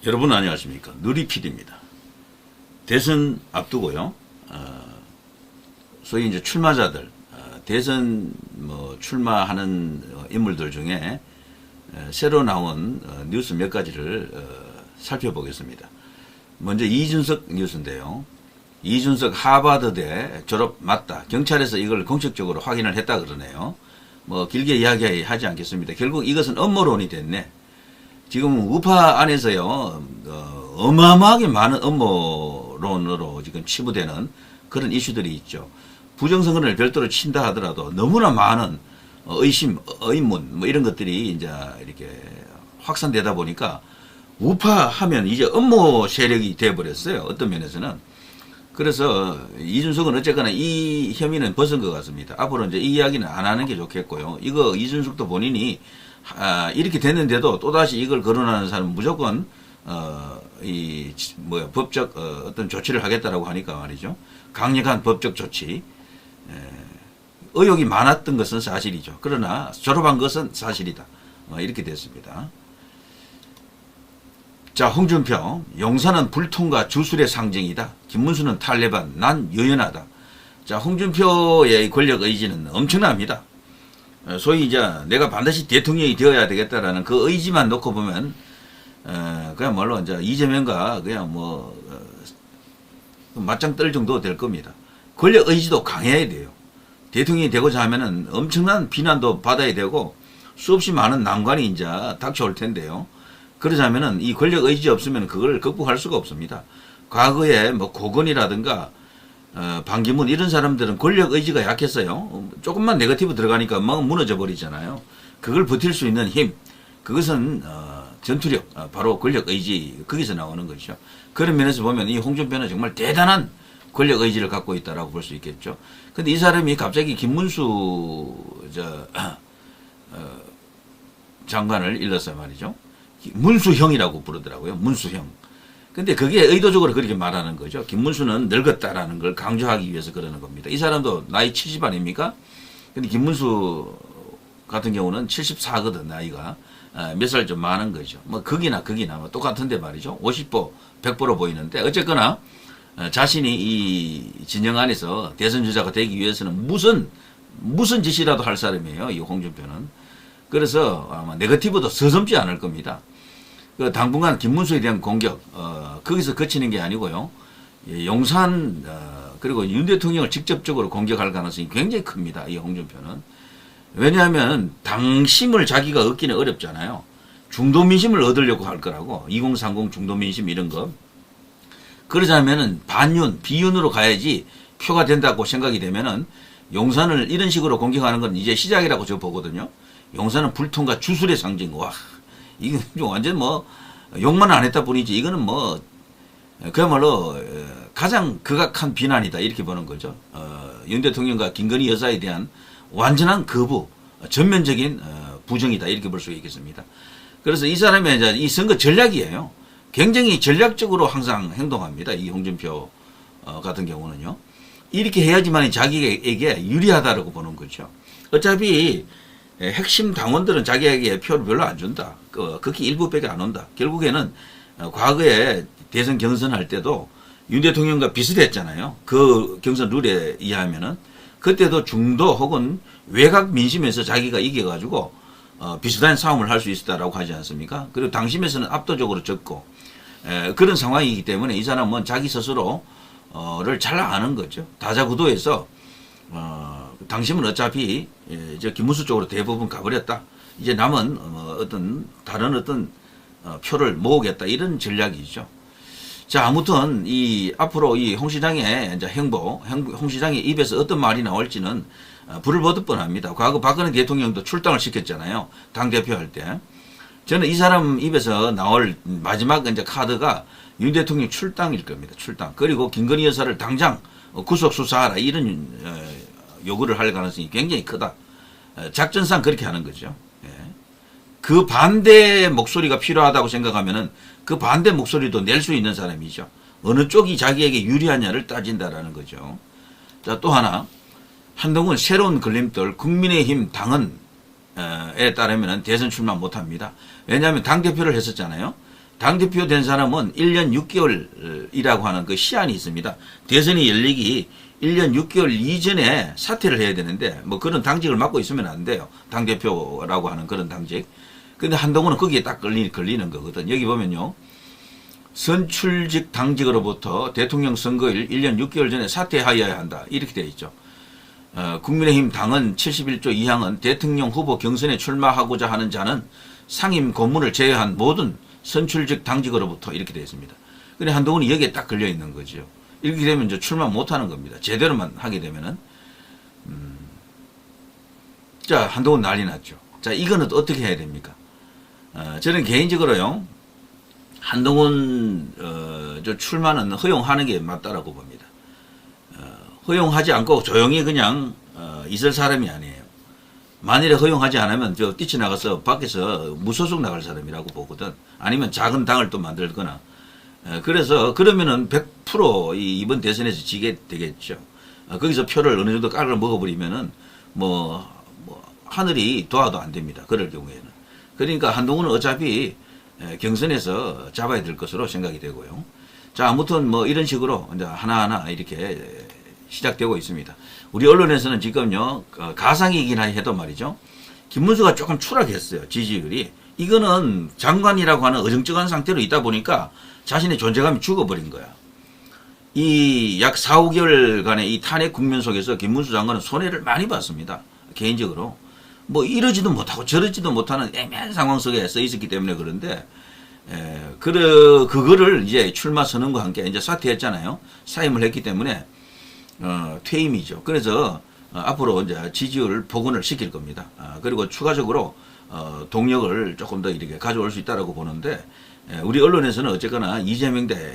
여러분 안녕하십니까. 누리PD입니다. 대선 앞두고요. 소위 이제 출마자들, 대선 출마하는 인물들 중에 새로 나온 뉴스 몇 가지를 살펴보겠습니다. 먼저 이준석 뉴스인데요. 이준석 하버드대 졸업 맞다. 경찰에서 이걸 공식적으로 확인을 했다 그러네요. 길게 이야기하지 않겠습니다. 결국 이것은 음모론이 됐네. 지금 우파 안에서요, 어마어마하게 많은 음모론으로 지금 치부되는 그런 이슈들이 있죠. 부정선거를 별도로 친다 하더라도 너무나 많은 의심, 의문, 이런 것들이 이제 이렇게 확산되다 보니까 우파 하면 이제 음모 세력이 돼버렸어요. 어떤 면에서는. 그래서 이준석은 어쨌거나 이 혐의는 벗은 것 같습니다. 앞으로 이제 이 이야기는 안 하는 게 좋겠고요. 이거 이준석도 본인이 이렇게 됐는데도 또다시 이걸 거론하는 사람은 무조건 법적 어떤 조치를 하겠다라고 하니까 말이죠. 강력한 법적 조치. 의혹이 많았던 것은 사실이죠. 그러나 졸업한 것은 사실이다. 이렇게 됐습니다. 자, 홍준표, 용산은 불통과 주술의 상징이다. 김문수는 탈레반, 난 유연하다. 자, 홍준표의 권력 의지는 엄청납니다. 소위 이제 내가 반드시 대통령이 되어야 되겠다라는 그 의지만 놓고 보면 그야말로 이제 이재명과 그냥 맞짱 뜰 정도 될 겁니다. 권력 의지도 강해야 돼요. 대통령이 되고자 하면은 엄청난 비난도 받아야 되고 수없이 많은 난관이 이제 닥쳐올 텐데요. 그러자면은 이 권력 의지 없으면 그걸 극복할 수가 없습니다. 과거에 고건이라든가 반기문 이런 사람들은 권력 의지가 약했어요. 조금만 네거티브 들어가니까 막 무너져 버리잖아요. 그걸 버틸 수 있는 힘, 그것은 전투력, 바로 권력 의지, 거기서 나오는 것이죠. 그런 면에서 보면 이 홍준표는 정말 대단한 권력 의지를 갖고 있다라고 볼 수 있겠죠. 근데 이 사람이 갑자기 김문수 장관을 일러서 말이죠. 문수형이라고 부르더라고요. 문수형. 근데 그게 의도적으로 그렇게 말하는 거죠. 김문수는 늙었다라는 걸 강조하기 위해서 그러는 겁니다. 이 사람도 나이 70 아닙니까? 근데 김문수 같은 경우는 74거든, 나이가. 몇 살 좀 많은 거죠. 극이나 똑같은데 말이죠. 50보, 100보로 보이는데, 어쨌거나, 자신이 이 진영 안에서 대선 주자가 되기 위해서는 무슨 짓이라도 할 사람이에요. 이 홍준표는. 그래서 아마 네거티브도 서슴지 않을 겁니다. 당분간 김문수에 대한 공격, 거기서 그치는 게 아니고요. 용산, 그리고 윤 대통령을 직접적으로 공격할 가능성이 굉장히 큽니다. 이 홍준표는. 왜냐하면 당심을 자기가 얻기는 어렵잖아요. 중도민심을 얻으려고 할 거라고. 2030 중도민심 이런 거. 그러자면은 반윤, 비윤으로 가야지 표가 된다고 생각이 되면은 용산을 이런 식으로 공격하는 건 이제 시작이라고 저 보거든요. 용산은 불통과 주술의 상징. 와, 이게 완전 욕만 안 했다 뿐이지 이거는 그야말로 가장 극악한 비난이다 이렇게 보는 거죠. 윤 대통령과 김건희 여사에 대한 완전한 거부, 전면적인 부정이다 이렇게 볼 수 있겠습니다. 그래서 이 사람의 이제 이 선거 전략이에요. 굉장히 전략적으로 항상 행동합니다. 이 홍준표 같은 경우는요. 이렇게 해야지만 자기에게 유리하다라고 보는 거죠. 어차피 핵심 당원들은 자기에게 표를 별로 안 준다. 극히 일부밖에 안 온다. 결국에는 과거에 대선 경선할 때도 윤 대통령과 비슷했잖아요. 그 경선 룰에 의하면은 그때도 중도 혹은 외곽 민심에서 자기가 이겨가지고 비슷한 싸움을 할 수 있었다라고 하지 않습니까? 그리고 당심에서는 압도적으로 적고 그런 상황이기 때문에 이 사람은 자기 스스로를 잘 아는 거죠. 다자구도에서 당심은 어차피 김문수 쪽으로 대부분 가버렸다. 이제 남은 다른 어떤 표를 모으겠다 이런 전략이죠. 자, 아무튼 앞으로 이 홍 시장의 이제 홍 시장의 입에서 어떤 말이 나올지는 불을 보듯 뻔합니다. 과거 박근혜 대통령도 출당을 시켰잖아요. 당 대표 할 때. 저는 이 사람 입에서 나올 마지막 이제 카드가 윤 대통령 출당일 겁니다. 출당. 그리고 김건희 여사를 당장 구속 수사하라 이런 요구를 할 가능성이 굉장히 크다. 작전상 그렇게 하는 거죠. 그 반대 목소리가 필요하다고 생각하면은 그 반대 목소리도 낼 수 있는 사람이죠. 어느 쪽이 자기에게 유리하냐를 따진다라는 거죠. 자, 또 하나. 한동훈 새로운 걸림돌 국민의힘 당헌에 따르면 대선 출마 못합니다. 왜냐하면 당대표를 했었잖아요. 당대표 된 사람은 1년 6개월이라고 하는 그 시한이 있습니다. 대선이 열리기 1년 6개월 이전에 사퇴를 해야 되는데 뭐 그런 당직을 맡고 있으면 안 돼요. 당대표라고 하는 그런 당직. 근데 한동훈은 거기에 딱 걸리는 거거든. 여기 보면요. 선출직 당직으로부터 대통령 선거일 1년 6개월 전에 사퇴하여야 한다. 이렇게 되어 있죠. 국민의힘 당은 71조 2항은 대통령 후보 경선에 출마하고자 하는 자는 상임 고문을 제외한 모든 선출직 당직으로부터 이렇게 되어 있습니다. 근데 한동훈이 여기에 딱 걸려 있는 거죠. 이렇게 되면 이제 출마 못 하는 겁니다. 제대로만 하게 되면은. 자, 한동훈 난리 났죠. 자, 이거는 어떻게 해야 됩니까? 저는 개인적으로요, 한동훈, 저 출마는 허용하는 게 맞다라고 봅니다. 허용하지 않고 조용히 그냥, 있을 사람이 아니에요. 만일에 허용하지 않으면 저 뛰쳐나가서 밖에서 무소속 나갈 사람이라고 보거든. 아니면 작은 당을 또 만들거나. 그래서 그러면은 100% 이번 대선에서 지게 되겠죠. 거기서 표를 어느 정도 깔아 먹어버리면은 뭐 하늘이 도와도 안 됩니다. 그럴 경우에는. 그러니까 한동훈은 어차피 경선에서 잡아야 될 것으로 생각이 되고요. 자, 아무튼 뭐 이런 식으로 이제 하나하나 이렇게 시작되고 있습니다. 우리 언론에서는 지금요, 가상이긴 해도 말이죠. 김문수가 조금 추락했어요. 지지율이. 이거는 장관이라고 하는 어정쩡한 상태로 있다 보니까 자신의 존재감이 죽어버린 거야. 이 약 4, 5개월간의 이 탄핵 국면 속에서 김문수 장관은 손해를 많이 봤습니다. 개인적으로. 뭐 이러지도 못하고 저러지도 못하는 애매한 상황 속에 서 있었기 때문에 그런데, 그거를 이제 출마 선언과 함께 이제 사퇴했잖아요. 사임을 했기 때문에, 퇴임이죠. 그래서, 앞으로 이제 지지율 복원을 시킬 겁니다. 그리고 추가적으로, 동력을 조금 더 이렇게 가져올 수 있다라고 보는데, 우리 언론에서는 어쨌거나 이재명 대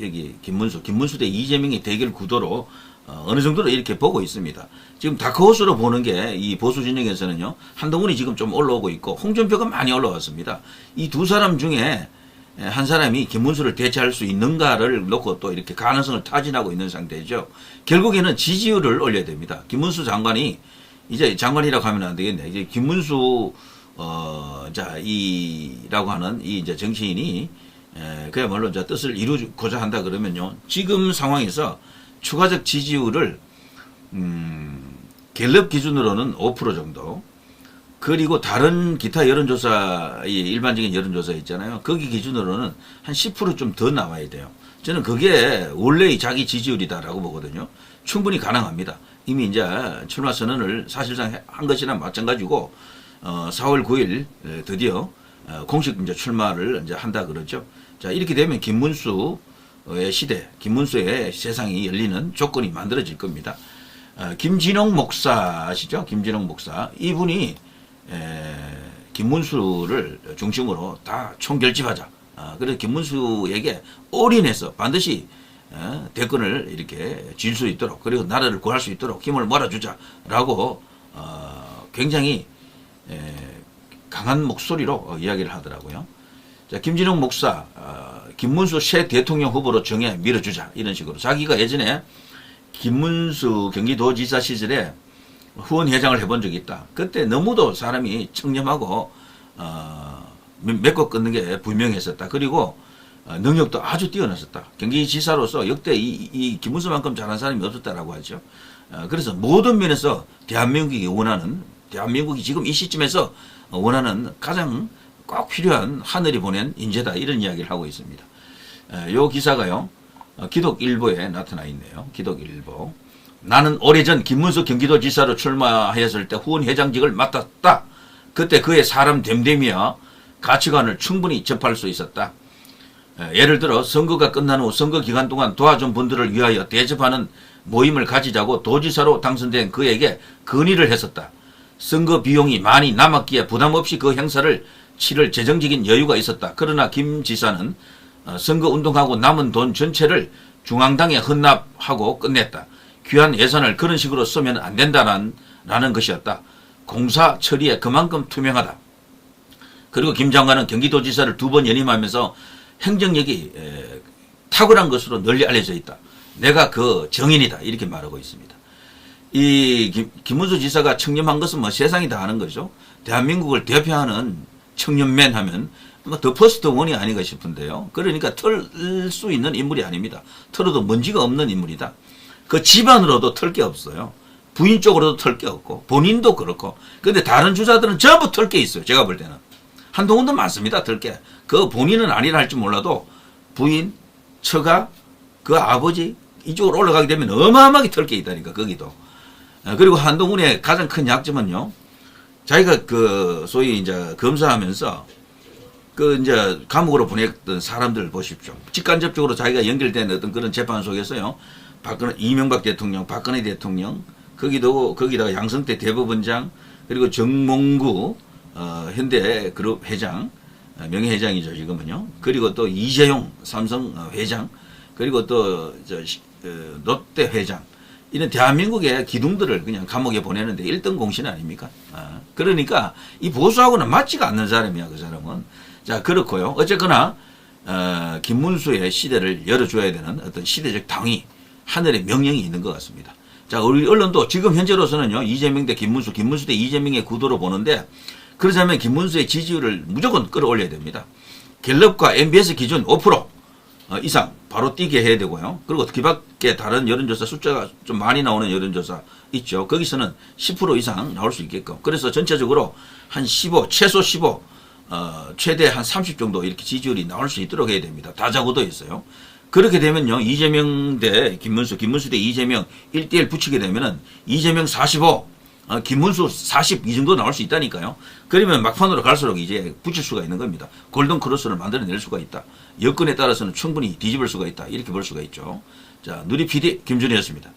여기 김문수 대 이재명의 대결 구도로 어느 정도로 이렇게 보고 있습니다. 지금 다크호스로 보는 게 이 보수 진영에서는요, 한동훈이 지금 좀 올라오고 있고 홍준표가 많이 올라왔습니다. 이 두 사람 중에 한 사람이 김문수를 대체할 수 있는가를 놓고 또 이렇게 가능성을 타진하고 있는 상태죠. 결국에는 지지율을 올려야 됩니다. 김문수 장관이 이제 장관이라고 하면 안 되겠네. 이제 김문수 이라고 하는 이 이제 정치인이 그야말로 이제 뜻을 이루고자 한다 그러면요. 지금 상황에서 추가적 지지율을 갤럽 기준으로는 5% 정도, 그리고 다른 기타 여론조사, 일반적인 여론조사 있잖아요. 거기 기준으로는 한 10% 좀 더 나와야 돼요. 저는 그게 원래의 자기 지지율이다라고 보거든요. 충분히 가능합니다. 이미 이제 출마 선언을 사실상 한 것이나 마찬가지고, 4월 9일 드디어 공식 이제 출마를 이제 한다 그러죠. 자, 이렇게 되면 김문수의 시대, 김문수의 세상이 열리는 조건이 만들어질 겁니다. 김진홍 목사 아시죠? 김진홍 목사. 이분이 김문수를 중심으로 다 총결집하자. 그래서 김문수에게 올인해서 반드시 대권을 이렇게 질 수 있도록, 그리고 나라를 구할 수 있도록 힘을 몰아주자라고 굉장히 강한 목소리로 이야기를 하더라고요. 자, 김진홍 목사, 김문수 새 대통령 후보로 정해 밀어주자. 이런 식으로. 자기가 예전에 김문수 경기도지사 시절에 후원회장을 해본 적이 있다. 그때 너무도 사람이 청렴하고, 맺고 끊는 게 분명했었다. 그리고, 능력도 아주 뛰어났었다. 경기지사로서 역대 이 김문수만큼 잘한 사람이 없었다라고 하죠. 그래서 모든 면에서 대한민국이 지금 이 시점에서 원하는 가장 꼭 필요한 하늘이 보낸 인재다. 이런 이야기를 하고 있습니다. 요 기사가요, 기독일보에 나타나 있네요. 기독일보. 나는 오래전 김문수 경기도지사로 출마하였을 때 후원회장직을 맡았다. 그때 그의 사람 됨됨이야 가치관을 충분히 접할 수 있었다. 예를 들어 선거가 끝난 후 선거 기간 동안 도와준 분들을 위하여 대접하는 모임을 가지자고 도지사로 당선된 그에게 건의를 했었다. 선거 비용이 많이 남았기에 부담 없이 그 행사를 치를 재정적인 여유가 있었다. 그러나 김 지사는 선거 운동하고 남은 돈 전체를 중앙당에 헌납하고 끝냈다. 귀한 예산을 그런 식으로 쓰면 안 된다라는 것이었다. 공사 처리에 그만큼 투명하다. 그리고 김 장관은 경기도지사를 2번 연임하면서 행정력이 탁월한 것으로 널리 알려져 있다. 내가 그 정인이다. 이렇게 말하고 있습니다. 이 김문수 지사가 청렴한 것은 뭐 세상이 다 아는 거죠. 대한민국을 대표하는 청년맨 하면 더 퍼스트 원이 아닌가 싶은데요. 그러니까 털 수 있는 인물이 아닙니다. 털어도 먼지가 없는 인물이다. 그 집안으로도 털 게 없어요. 부인 쪽으로도 털 게 없고 본인도 그렇고. 근데 다른 주자들은 전부 털 게 있어요. 제가 볼 때는. 한동훈도 많습니다. 털 게. 그 본인은 아니라 할지 몰라도 부인, 처가, 그 아버지 이쪽으로 올라가게 되면 어마어마하게 털 게 있다니까 거기도. 그리고 한동훈의 가장 큰 약점은요. 자기가 그 소위 이제 검사하면서 그 이제 감옥으로 보냈던 사람들 보십시오. 직간접적으로 자기가 연결된 어떤 그런 재판 속에서요. 이명박 대통령, 박근혜 대통령, 거기다가 양성태 대법원장, 그리고 정몽구 현대그룹 회장, 명예회장이죠 지금은요. 그리고 또 이재용 삼성 회장, 그리고 또 롯데 회장. 이런 대한민국의 기둥들을 그냥 감옥에 보내는데 1등 공신 아닙니까? 그러니까 이 보수하고는 맞지가 않는 사람이야, 그 사람은. 자, 그렇고요. 어쨌거나, 김문수의 시대를 열어줘야 되는 어떤 시대적 당위, 하늘의 명령이 있는 것 같습니다. 자, 우리 언론도 지금 현재로서는요, 이재명 대 김문수, 김문수 대 이재명의 구도로 보는데, 그러자면 김문수의 지지율을 무조건 끌어올려야 됩니다. 갤럽과 MBS 기준 5% 이상 바로 뛰게 해야 되고요. 그리고 그 밖에 다른 여론조사 숫자가 좀 많이 나오는 여론조사 있죠. 거기서는 10% 이상 나올 수 있게끔. 그래서 전체적으로 한 15, 최소 15, 최대 한 30 정도 이렇게 지지율이 나올 수 있도록 해야 됩니다. 다자구도 있어요. 그렇게 되면요. 이재명 대 김문수, 김문수 대 이재명 1대1 붙이게 되면은 이재명 45, 김문수 40 이 정도 나올 수 있다니까요. 그러면 막판으로 갈수록 이제 붙일 수가 있는 겁니다. 골든 크로스를 만들어낼 수가 있다. 여건에 따라서는 충분히 뒤집을 수가 있다. 이렇게 볼 수가 있죠. 자, 누리 PD 김준희였습니다.